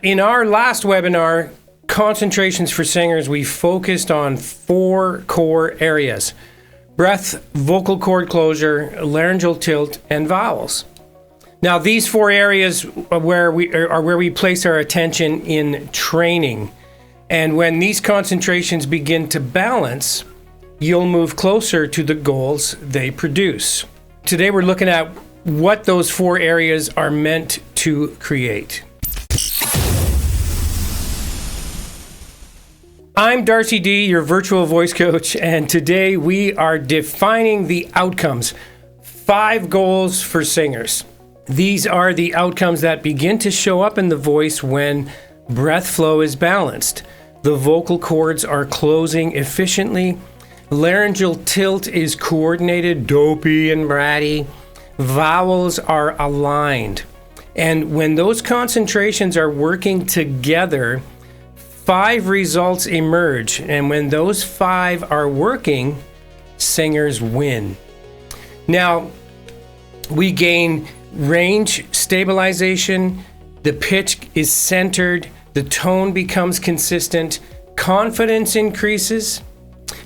In our last webinar, Concentrations for Singers, we focused on 4 core areas: breath, vocal cord closure, laryngeal tilt, and vowels. Now, these 4 areas are where we place our attention in training. And when these concentrations begin to balance, you'll move closer to the goals they produce. Today, we're looking at what those 4 areas are meant to create. I'm Darcy D, your virtual voice coach, and today we are defining the outcomes. 5 goals for singers. These are the outcomes that begin to show up in the voice when breath flow is balanced, the vocal cords are closing efficiently, laryngeal tilt is coordinated, dopey and bratty, vowels are aligned. And when those concentrations are working together, 5 results emerge, and when those 5 are working, singers win. Now, we gain range stabilization, the pitch is centered, the tone becomes consistent, confidence increases.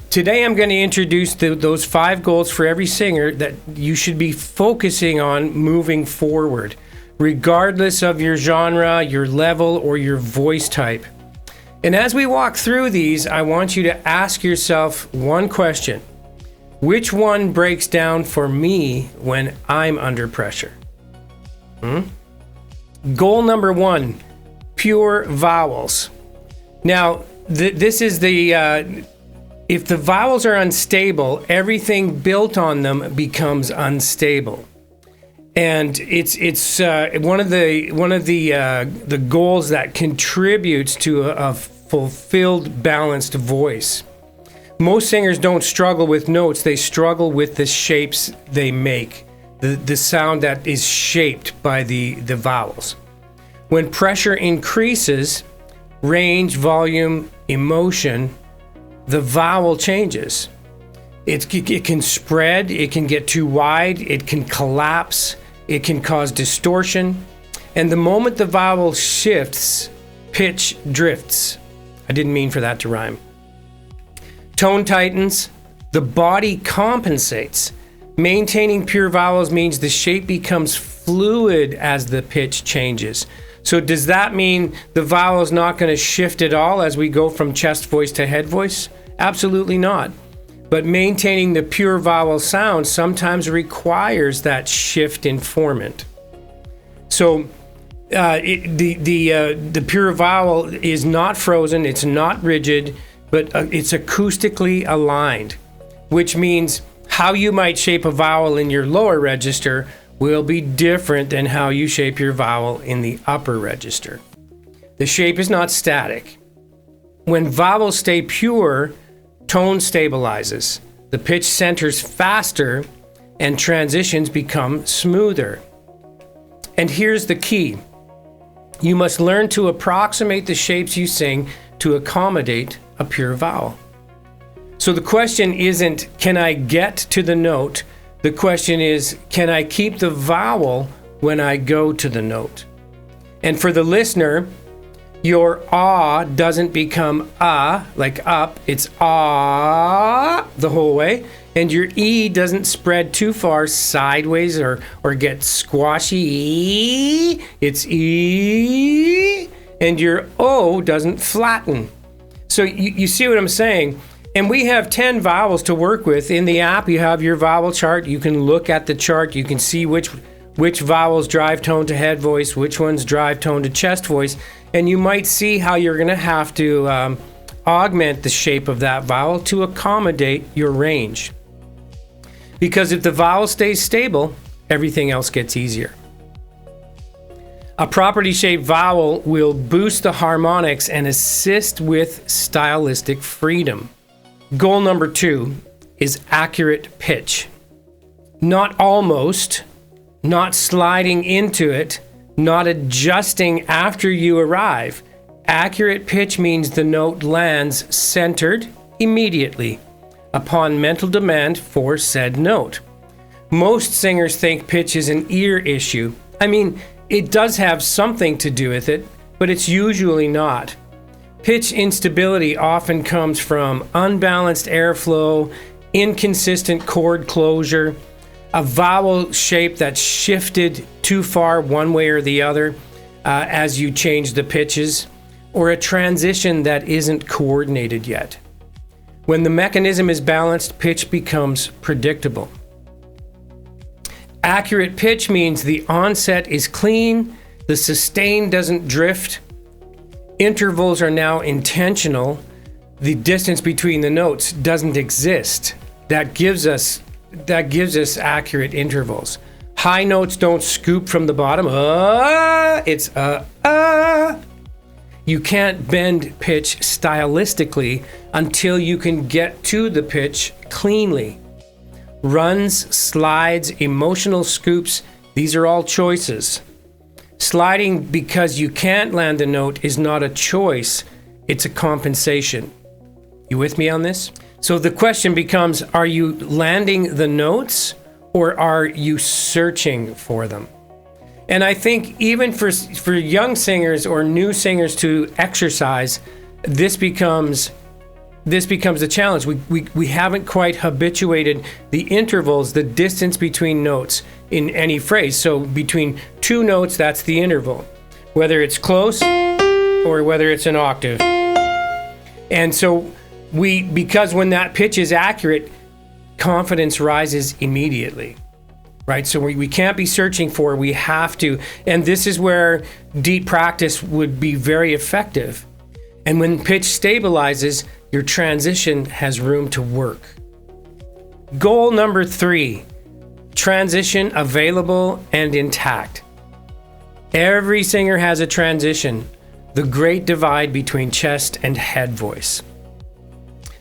Today I'm going to introduce those 5 goals for every singer that you should be focusing on moving forward, regardless of your genre, your level, or your voice type. And as we walk through these, I want you to ask yourself one question. Which one breaks down for me when I'm under pressure? Goal number 1, pure vowels. Now, this is if the vowels are unstable, everything built on them becomes unstable. And it's one of the goals that contributes to a fulfilled, balanced voice. Most singers don't struggle with notes; they struggle with the shapes they make, the sound that is shaped by the vowels. When pressure increases, range, volume, emotion, the vowel changes. It can spread, it can get too wide, it can collapse, it can cause distortion, and the moment the vowel shifts, pitch drifts. I didn't mean for that to rhyme. Tone tightens, the body compensates. Maintaining pure vowels means the shape becomes fluid as the pitch changes. So does that mean the vowel is not going to shift at all as we go from chest voice to head voice? Absolutely not. But maintaining the pure vowel sound sometimes requires that shift in formant. So the pure vowel is not frozen, it's not rigid, but it's acoustically aligned, which means how you might shape a vowel in your lower register will be different than how you shape your vowel in the upper register. The shape is not static. When vowels stay pure, tone stabilizes, the pitch centers faster, and transitions become smoother. And here's the key. You must learn to approximate the shapes you sing to accommodate a pure vowel. So the question isn't, can I get to the note? The question is, can I keep the vowel when I go to the note? And for the listener, your ah doesn't become like up, it's ah the whole way. And your E doesn't spread too far sideways or get squashy. It's E. And your O doesn't flatten. So you see what I'm saying? And we have 10 vowels to work with. In the app, you have your vowel chart. You can look at the chart. You can see which vowels drive tone to head voice, which ones drive tone to chest voice. And you might see how you're going to have to augment the shape of that vowel to accommodate your range. Because if the vowel stays stable, everything else gets easier. A properly shaped vowel will boost the harmonics and assist with stylistic freedom. Goal number 2 is accurate pitch. Not almost, not sliding into it, not adjusting after you arrive. Accurate pitch means the note lands centered immediately upon mental demand for said note. Most singers think pitch is an ear issue. I mean, it does have something to do with it, but it's usually not. Pitch instability often comes from unbalanced airflow, inconsistent chord closure, a vowel shape that's shifted too far one way or the other as you change the pitches, or a transition that isn't coordinated yet. When the mechanism is balanced, pitch becomes predictable. Accurate pitch means the onset is clean, the sustain doesn't drift, intervals are now intentional, the distance between the notes doesn't exist. That gives us accurate intervals. High notes don't scoop from the bottom. It's You can't bend pitch stylistically until you can get to the pitch cleanly. Runs, slides, emotional scoops, these are all choices. Sliding because you can't land a note is not a choice, it's a compensation. You with me on this? So the question becomes, are you landing the notes or are you searching for them? And I think even for young singers or new singers to exercise, this becomes the challenge. We haven't quite habituated the intervals, the distance between notes in any phrase. So between two notes, that's the interval, whether it's close or whether it's an octave. And so because when that pitch is accurate, confidence rises immediately, right? So we can't be searching for, we have to. And this is where deep practice would be very effective. And when pitch stabilizes, your transition has room to work. Goal number 3, transition available and intact. Every singer has a transition, the great divide between chest and head voice.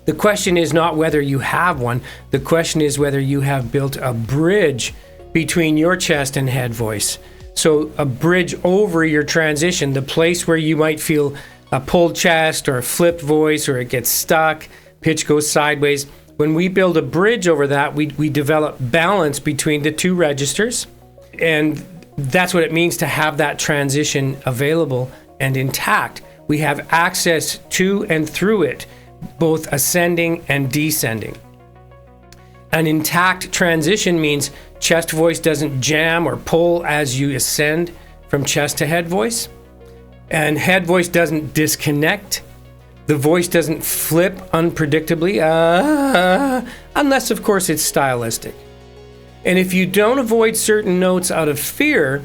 The question is not whether you have one, the question is whether you have built a bridge between your chest and head voice. So a bridge over your transition, the place where you might feel a pulled chest or a flipped voice, or it gets stuck, pitch goes sideways. When we build a bridge over that, we develop balance between the two registers. And that's what it means to have that transition available and intact. We have access to and through it, both ascending and descending. An intact transition means chest voice doesn't jam or pull as you ascend from chest to head voice. And head voice doesn't disconnect. The voice doesn't flip unpredictably, unless, of course, it's stylistic. And if you don't avoid certain notes out of fear,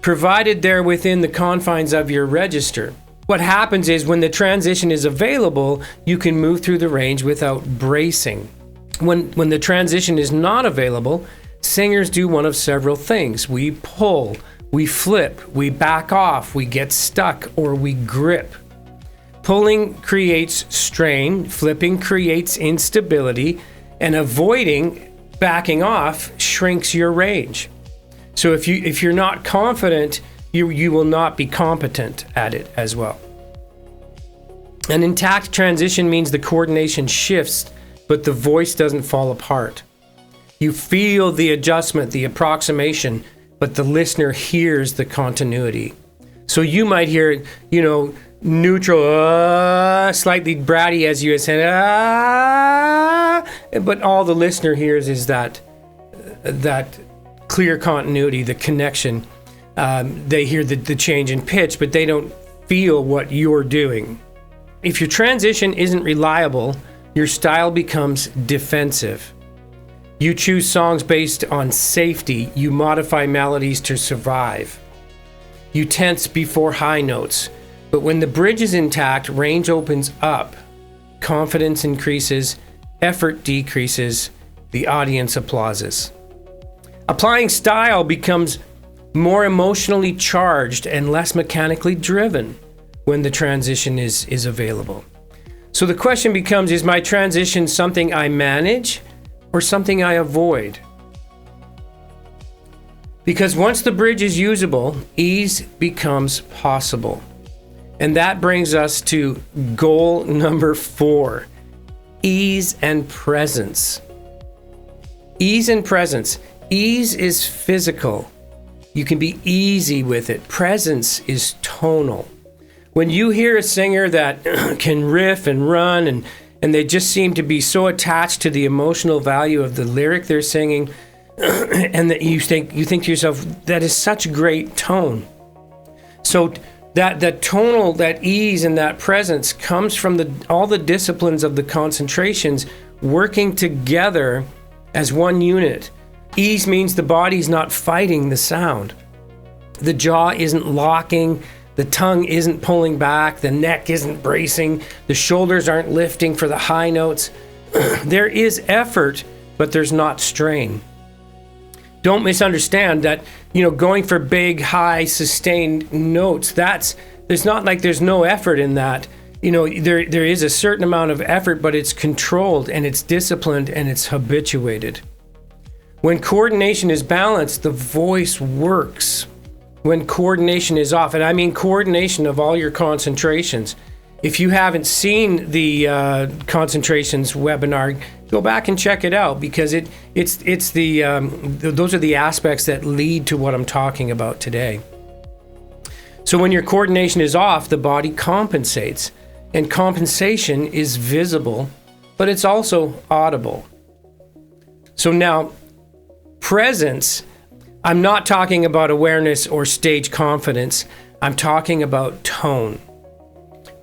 provided they're within the confines of your register, what happens is when the transition is available, you can move through the range without bracing. When the transition is not available, singers do one of several things. We pull, we flip, we back off, we get stuck, or we grip. Pulling creates strain, flipping creates instability, and avoiding, backing off, shrinks your range. So if you're not confident, you will not be competent at it as well. An intact transition means the coordination shifts, but the voice doesn't fall apart. You feel the adjustment, the approximation, but the listener hears the continuity. So you might hear, neutral, slightly bratty as you ascend, but all the listener hears is that clear continuity, the connection. They hear the change in pitch, but they don't feel what you're doing. If your transition isn't reliable, your style becomes defensive. You choose songs based on safety. You modify melodies to survive. You tense before high notes. But when the bridge is intact, range opens up. Confidence increases. Effort decreases. The audience applauses. Applying style becomes more emotionally charged and less mechanically driven when the transition is available. So the question becomes, is my transition something I manage or something I avoid? Because once the bridge is usable, ease becomes possible. And that brings us to goal number 4, ease and presence. Ease and presence. Ease is physical. You can be easy with it. Presence is tonal. when you hear a singer that can riff and run and they just seem to be so attached to the emotional value of the lyric they're singing, and that you think to yourself, that is such great tone. So that tonal, that ease and that presence comes from all the disciplines of the concentrations working together as one unit. Ease means the body's not fighting the sound. The jaw isn't locking, the tongue isn't pulling back, the neck isn't bracing, the shoulders aren't lifting for the high notes. There is effort, but there's not strain. Don't misunderstand that, going for big, high, sustained notes, there's not like there's no effort in that. There is a certain amount of effort, but it's controlled and it's disciplined and it's habituated. When coordination is balanced, the voice works. When coordination is off, and I mean coordination of all your concentrations. If you haven't seen the concentrations webinar, go back and check it out, because it's those are the aspects that lead to what I'm talking about today. So when your coordination is off, the body compensates, and compensation is visible, but it's also audible. So now, presence, I'm not talking about awareness or stage confidence. I'm talking about tone.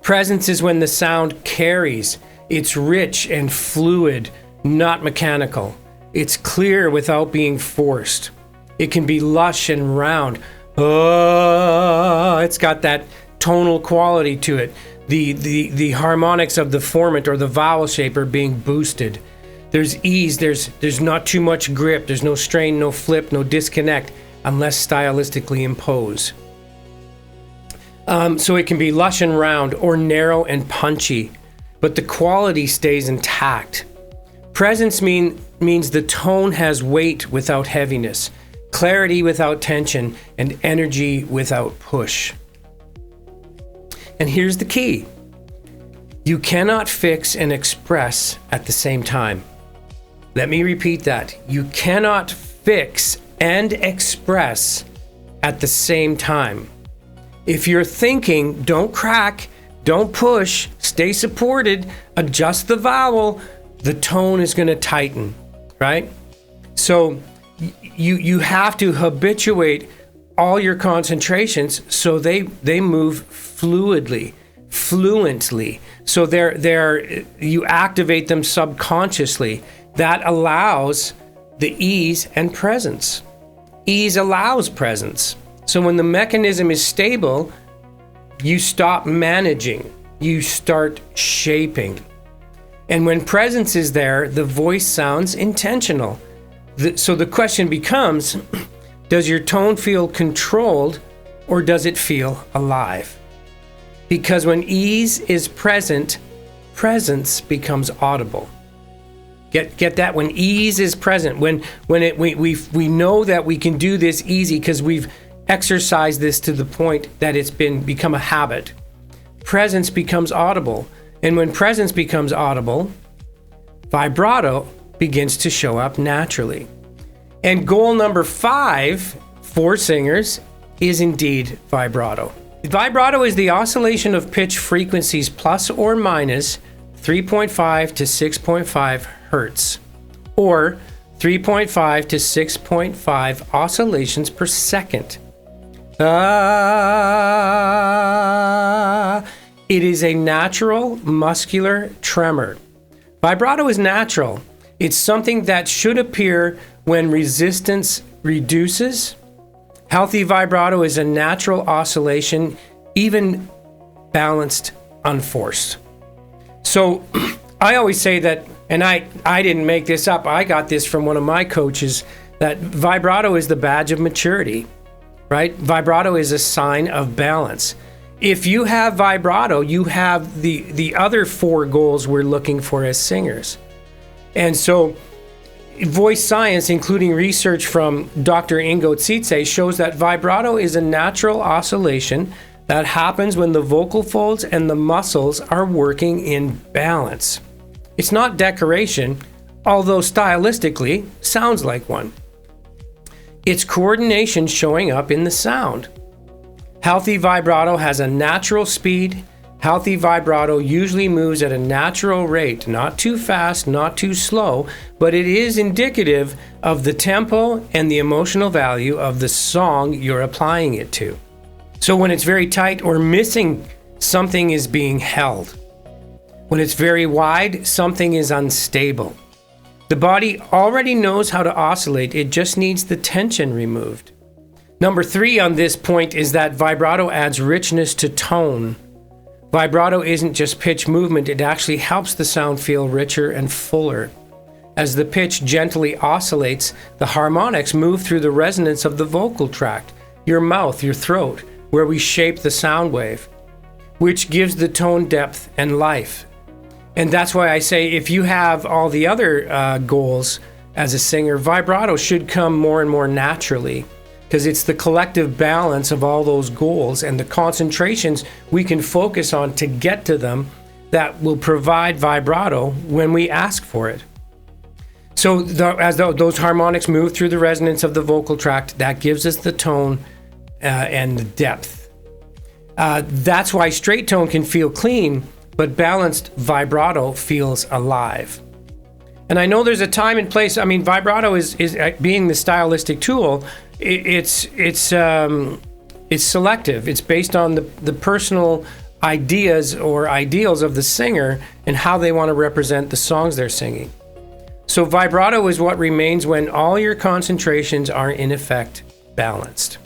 Presence is when the sound carries. It's rich and fluid, not mechanical. It's clear without being forced. It can be lush and round. It's got that tonal quality to it. The harmonics of the formant or the vowel shape are being boosted. There's ease, there's not too much grip, there's no strain, no flip, no disconnect, unless stylistically imposed. So it can be lush and round or narrow and punchy, but the quality stays intact. Presence means the tone has weight without heaviness, clarity without tension, and energy without push. And here's the key. You cannot fix and express at the same time. Let me repeat that. You cannot fix and express at the same time. If you're thinking, don't crack, don't push, stay supported, adjust the vowel, the tone is going to tighten, right? So you have to habituate all your concentrations so they move fluently. So you activate them subconsciously. That allows the ease and presence. Ease allows presence. So when the mechanism is stable, you stop managing, you start shaping. And when presence is there, the voice sounds intentional. So the question becomes, does your tone feel controlled or does it feel alive? Because when ease is present, presence becomes audible. Get that? When ease is present, when we know that we can do this easy because we've exercised this to the point that it's become a habit. Presence becomes audible. And when presence becomes audible, vibrato begins to show up naturally. And goal number 5 for singers is indeed vibrato. Vibrato is the oscillation of pitch frequencies plus or minus 3.5 to 6.5 hertz, or 3.5 to 6.5 oscillations per second. It is a natural muscular tremor. Vibrato is natural. It's something that should appear when resistance reduces. Healthy vibrato is a natural oscillation, even balanced, unforced. So I always say that, and I didn't make this up, I got this from one of my coaches, that vibrato is the badge of maturity, right? Vibrato is a sign of balance. If you have vibrato, you have the other 4 goals we're looking for as singers. And so voice science, including research from Dr. Ingo Tsitse, shows that vibrato is a natural oscillation that happens when the vocal folds and the muscles are working in balance. It's not decoration, although stylistically sounds like one. It's coordination showing up in the sound. Healthy vibrato has a natural speed. Healthy vibrato usually moves at a natural rate, not too fast, not too slow, but it is indicative of the tempo and the emotional value of the song you're applying it to. So when it's very tight or missing, something is being held. When it's very wide, something is unstable. The body already knows how to oscillate, it just needs the tension removed. Number 3 on this point is that vibrato adds richness to tone. Vibrato isn't just pitch movement, it actually helps the sound feel richer and fuller. As the pitch gently oscillates, the harmonics move through the resonance of the vocal tract, your mouth, your throat, where we shape the sound wave, which gives the tone depth and life. And that's why I say if you have all the other goals as a singer, vibrato should come more and more naturally, because it's the collective balance of all those goals and the concentrations we can focus on to get to them that will provide vibrato when we ask for it. So as those harmonics move through the resonance of the vocal tract, that gives us the tone and the depth. That's why straight tone can feel clean, but balanced vibrato feels alive. And I know there's a time and place. I mean, vibrato is being the stylistic tool. It's selective. It's based on the personal ideas or ideals of the singer and how they want to represent the songs they're singing. So vibrato is what remains when all your concentrations are in effect balanced.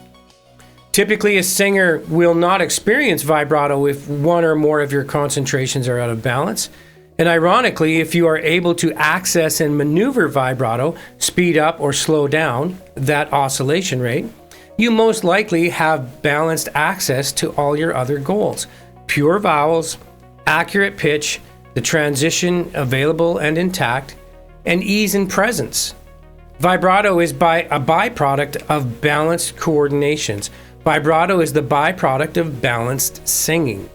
Typically, a singer will not experience vibrato if one or more of your concentrations are out of balance. And ironically, if you are able to access and maneuver vibrato, speed up or slow down that oscillation rate, you most likely have balanced access to all your other goals. Pure vowels, accurate pitch, the transition available and intact, and ease and presence. Vibrato is a byproduct of balanced coordinations. Vibrato is the byproduct of balanced singing.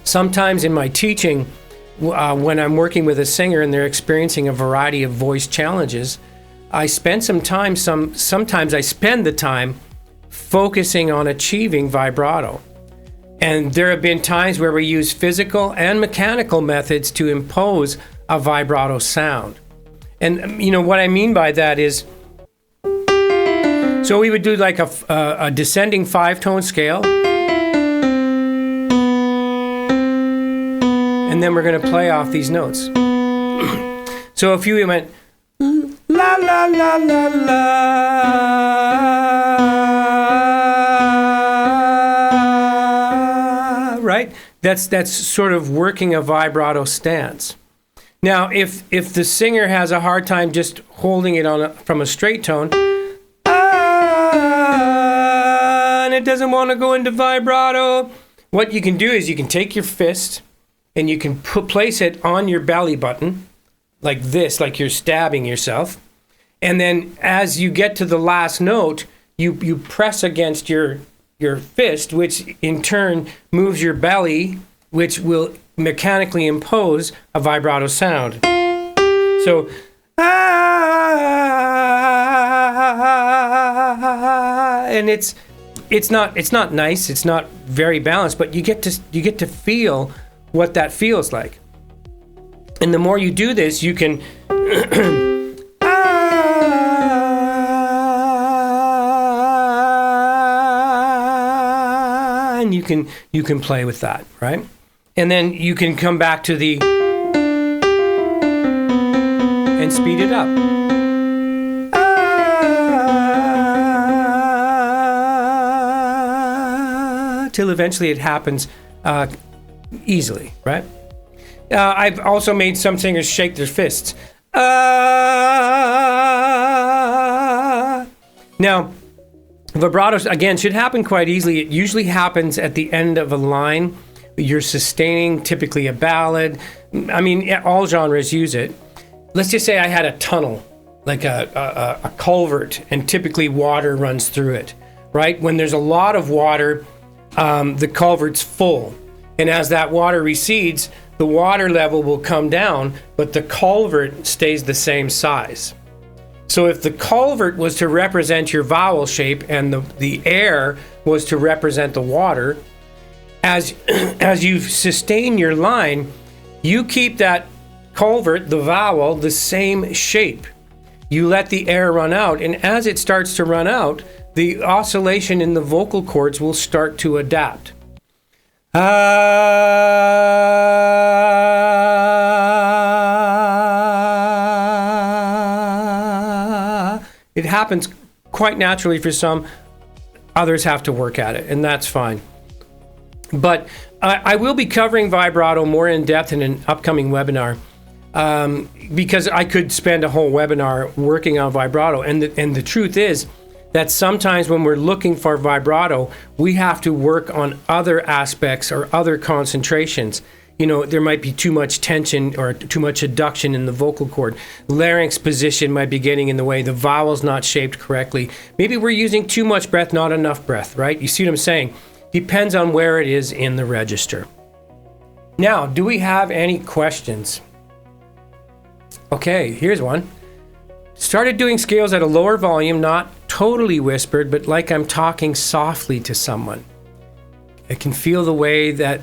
Sometimes in my teaching, when I'm working with a singer and they're experiencing a variety of voice challenges, I spend sometimes I spend the time focusing on achieving vibrato. And there have been times where we use physical and mechanical methods to impose a vibrato sound. And you know what I mean by that is, so we would do like a descending 5-tone scale. And then we're going to play off these notes. So if you went la la la la la, right? That's sort of working a vibrato stance. Now, if the singer has a hard time just holding it from a straight tone, and it doesn't want to go into vibrato, what you can do is you can take your fist and you can place it on your belly button, like this, like you're stabbing yourself. And then as you get to the last note, you press against your fist, which in turn moves your belly, which will mechanically impose a vibrato sound. So, and it's not nice, it's not very balanced, but you get to feel what that feels like. And the more you do this, you can and you can play with that, right? And then you can come back to the and speed it up. Till eventually it happens easily, right? I've also made some singers shake their fists. Now, vibratos, again, should happen quite easily. It usually happens at the end of a line. You're sustaining, typically a ballad. I mean, all genres use it. Let's just say I had a tunnel, like a culvert, and typically water runs through it, right? When there's a lot of water, the culvert's full. And as that water recedes, the water level will come down, but the culvert stays the same size. So if the culvert was to represent your vowel shape and the air was to represent the water, as you sustain your line, you keep that culvert, the vowel, the same shape. You let the air run out, and as it starts to run out, the oscillation in the vocal cords will start to adapt. It happens quite naturally for some. Others have to work at it, and that's fine. But I will be covering vibrato more in depth in an upcoming webinar, because I could spend a whole webinar working on vibrato. And the truth is that sometimes when we're looking for vibrato, we have to work on other aspects or other concentrations. You know, there might be too much tension or too much adduction in the vocal cord. Larynx position might be getting in the way. The vowel's not shaped correctly. Maybe we're using too much breath, not enough breath, right? You see what I'm saying? Depends on where it is in the register. Now, do we have any questions? Okay, here's one. Started doing scales at a lower volume, not totally whispered, but like I'm talking softly to someone. I can feel the way that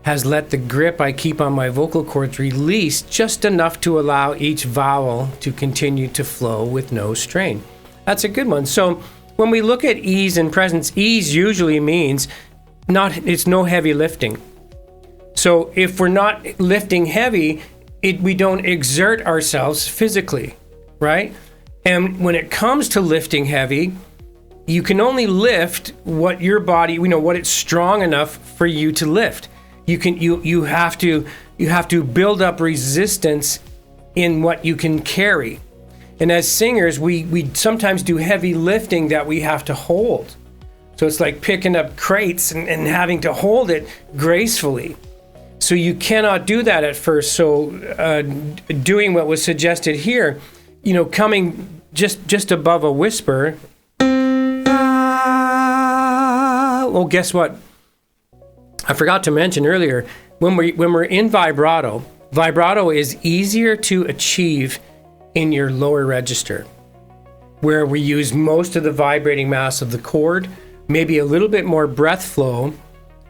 has let the grip I keep on my vocal cords release just enough to allow each vowel to continue to flow with no strain. That's a good one. So when we look at ease and presence, ease usually means it's no heavy lifting. So if we're not lifting heavy, we don't exert ourselves physically, right? And when it comes to lifting heavy, you can only lift what your body, what it's strong enough for you to lift. You have to build up resistance in what you can carry. And as singers, we sometimes do heavy lifting that we have to hold. So it's like picking up crates and having to hold it gracefully. So you cannot do that at first. So doing what was suggested here, coming just above a whisper. Well, guess what? I forgot to mention earlier, when we're in vibrato is easier to achieve in your lower register, where we use most of the vibrating mass of the cord, maybe a little bit more breath flow,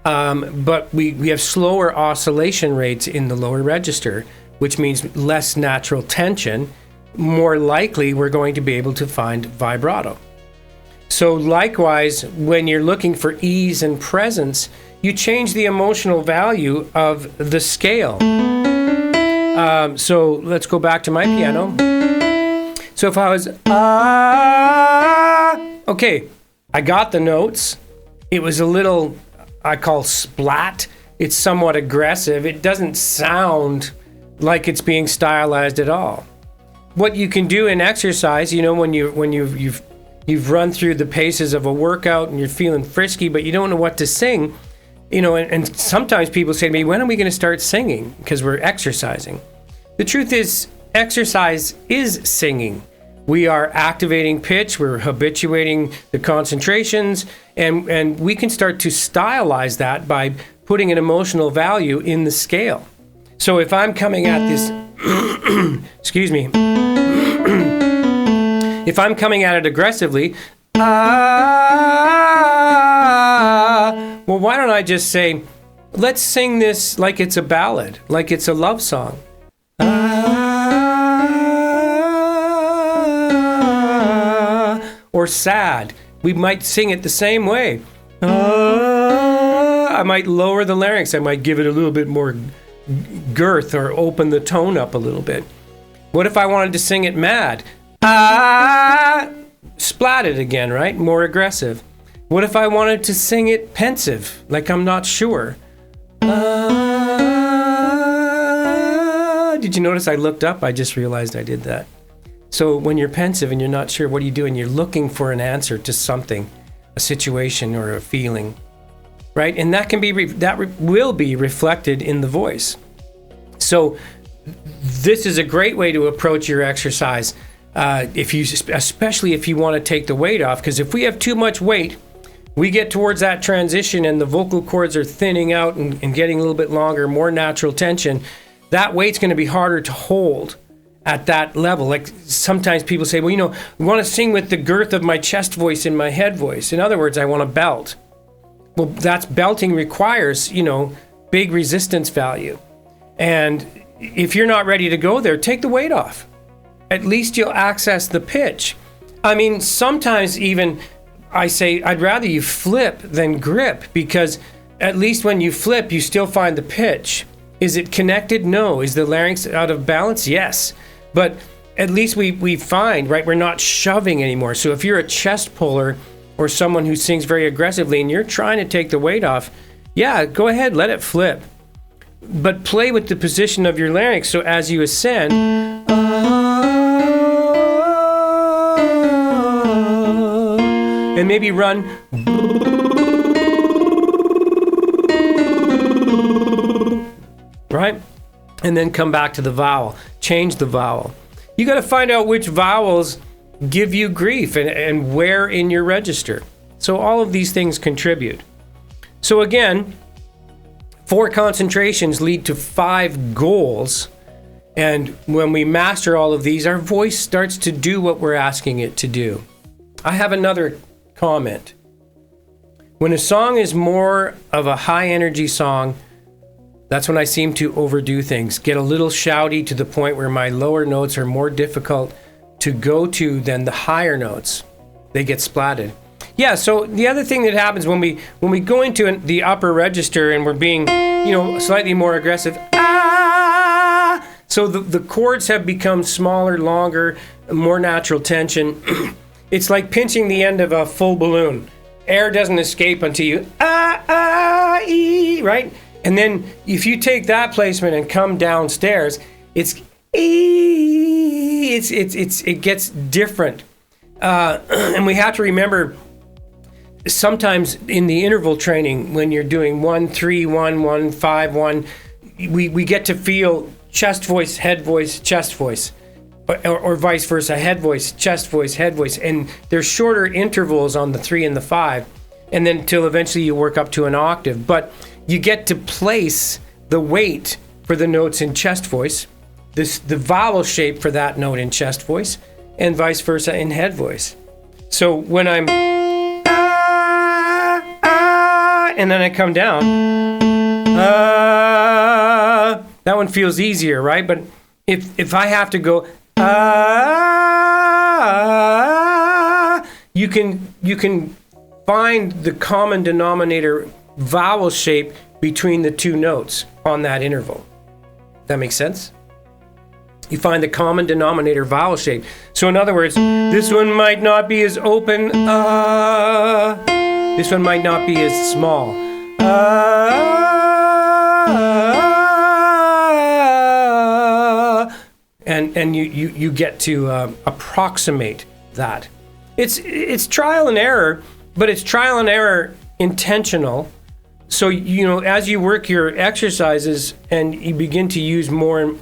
but we have slower oscillation rates in the lower register, which means less natural tension. More likely, we're going to be able to find vibrato. So likewise, when you're looking for ease and presence, you change the emotional value of the scale. So let's go back to my piano. So if I was, okay, I got the notes. It was a little, I call splat. It's somewhat aggressive. It doesn't sound like it's being stylized at all. What you can do in exercise, when you've run through the paces of a workout and you're feeling frisky, but you don't know what to sing, and sometimes people say to me, when are we going to start singing? Because we're exercising. The truth is, exercise is singing. We are activating pitch, we're habituating the concentrations, and we can start to stylize that by putting an emotional value in the scale. So if I'm coming at this, excuse me, if I'm coming at it aggressively, well, why don't I just say, let's sing this like it's a ballad, like it's a love song. Or sad. We might sing it the same way. I might lower the larynx. I might give it a little bit more girth or open the tone up a little bit. What if I wanted to sing it mad? Splat it again, right? More aggressive. What if I wanted to sing it pensive, like I'm not sure? Did you notice I looked up? I just realized I did that. So when you're pensive and you're not sure, what are you doing? You're looking for an answer to something, a situation or a feeling, right? And that can be will be reflected in the voice. So this is a great way to approach your exercise, especially if you want to take the weight off. Because if we have too much weight, we get towards that transition and the vocal cords are thinning out and getting a little bit longer, more natural tension. That weight's going to be harder to hold at that level. Like sometimes people say, well, I want to sing with the girth of my chest voice and my head voice. In other words, I want to belt. Well, that's belting requires, big resistance value. And if you're not ready to go there, take the weight off. At least you'll access the pitch. I mean, sometimes even I say, I'd rather you flip than grip, because at least when you flip, you still find the pitch. Is it connected? No. Is the larynx out of balance? Yes. But at least we find, right, we're not shoving anymore. So if you're a chest puller or someone who sings very aggressively and you're trying to take the weight off, yeah, go ahead, let it flip. But play with the position of your larynx. So as you ascend, and maybe run, right? And then come back to the vowel. Change the vowel. You got to find out which vowels give you grief and where in your register. So all of these things contribute. So again, 4 concentrations lead to 5 goals. And when we master all of these, our voice starts to do what we're asking it to do. I have another comment. When a song is more of a high energy song, that's when I seem to overdo things, get a little shouty to the point where my lower notes are more difficult to go to than the higher notes. They get splatted. Yeah, so the other thing that happens when we go into the upper register and we're being, slightly more aggressive, so the chords have become smaller, longer, more natural tension. It's like pinching the end of a full balloon. Air doesn't escape until you, right? And then if you take that placement and come downstairs, it gets different. And we have to remember, sometimes in the interval training, when you're doing 1, 3, 1, 1, 5, 1, we get to feel chest voice, head voice, chest voice, or vice versa, head voice, chest voice, head voice. And there's shorter intervals on the 3 and the 5, and then till eventually you work up to an octave. But you get to place the weight for the notes in chest voice, the vowel shape for that note in chest voice, and vice versa in head voice. So when I'm and then I come down, that one feels easier, right? But if I have to go, you can find the common denominator vowel shape between the 2 notes on that interval. That makes sense? You find the common denominator vowel shape. So in other words, this one might not be as open, this one might not be as small, and you get to approximate that. It's trial and error, but it's trial and error intentional. So, as you work your exercises and you begin to use more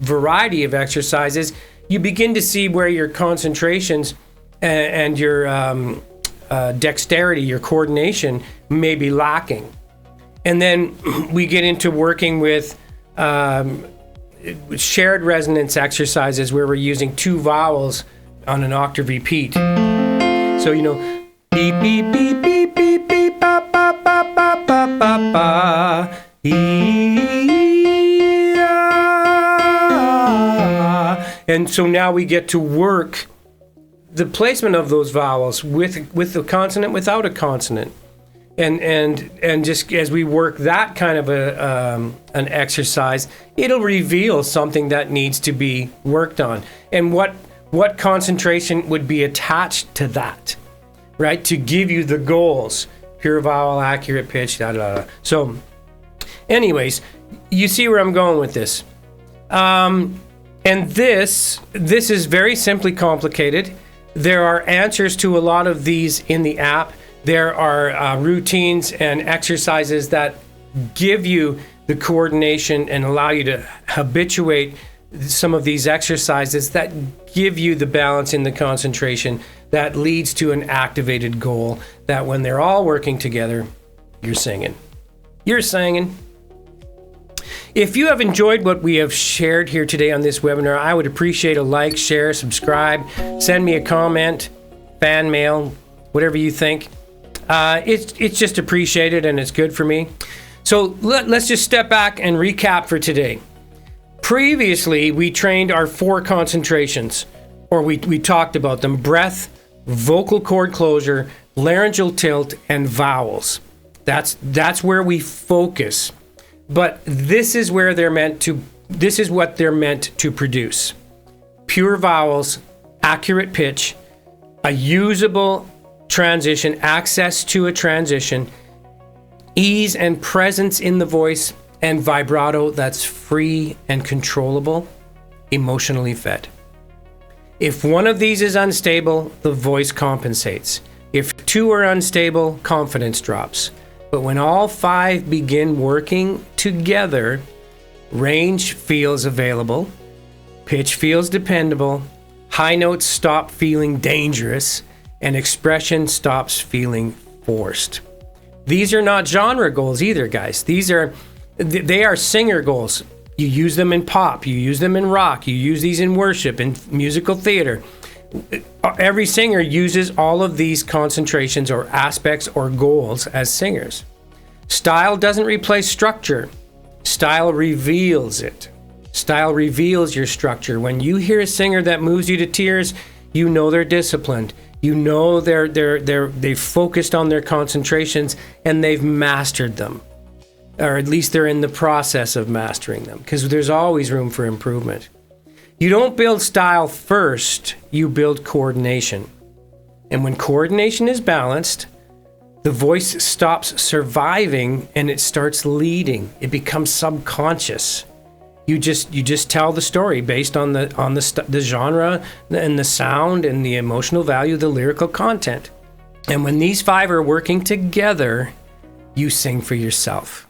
variety of exercises, you begin to see where your concentrations and your dexterity, your coordination may be lacking. And then we get into working with shared resonance exercises where we're using 2 vowels on an octave repeat. So, beep, beep, beep, beep, beep, beep, ba, ba, ba, ba, ba, ba, ba, and so now we get to work the placement of those vowels with a consonant, without a consonant, and just as we work that kind of an exercise, it'll reveal something that needs to be worked on, and what concentration would be attached to that, right? To give you the goals, pure vowel, accurate pitch, da da da. So, anyways, you see where I'm going with this. And this is very simply complicated. There are answers to a lot of these in the app. There are routines and exercises that give you the coordination and allow you to habituate some of these exercises that give you the balance in the concentration that leads to an activated goal that when they're all working together, you're singing. You're singing. If you have enjoyed what we have shared here today on this webinar, I would appreciate a like, share, subscribe, send me a comment, fan mail, whatever you think. It's just appreciated and it's good for me. So let's just step back and recap for today. Previously, we trained our 4 concentrations, or we talked about them: breath, vocal cord closure, laryngeal tilt, and vowels. That's where we focus. But this is what they're meant to produce: pure vowels, accurate pitch, a usable transition, access to a transition, ease and presence in the voice, and vibrato that's free and controllable, emotionally fed. If one of these is unstable, the voice compensates. If 2 are unstable, confidence drops. But when all 5 begin working together, range feels available, pitch feels dependable, high notes stop feeling dangerous, and expression stops feeling forced. These are not genre goals either, guys. They are singer goals. You use them in pop, you use them in rock, you use these in worship, in musical theater. Every singer uses all of these concentrations or aspects or goals as singers. Style doesn't replace structure. Style reveals it. Style reveals your structure. When you hear a singer that moves you to tears, you know they're disciplined. You know they've focused on their concentrations and they've mastered them. Or at least they're in the process of mastering them, because there's always room for improvement. You don't build style first, you build coordination. And when coordination is balanced, the voice stops surviving and it starts leading. It becomes subconscious. You just tell the story based on the genre and the sound and the emotional value, the lyrical content. And when these 5 are working together, you sing for yourself.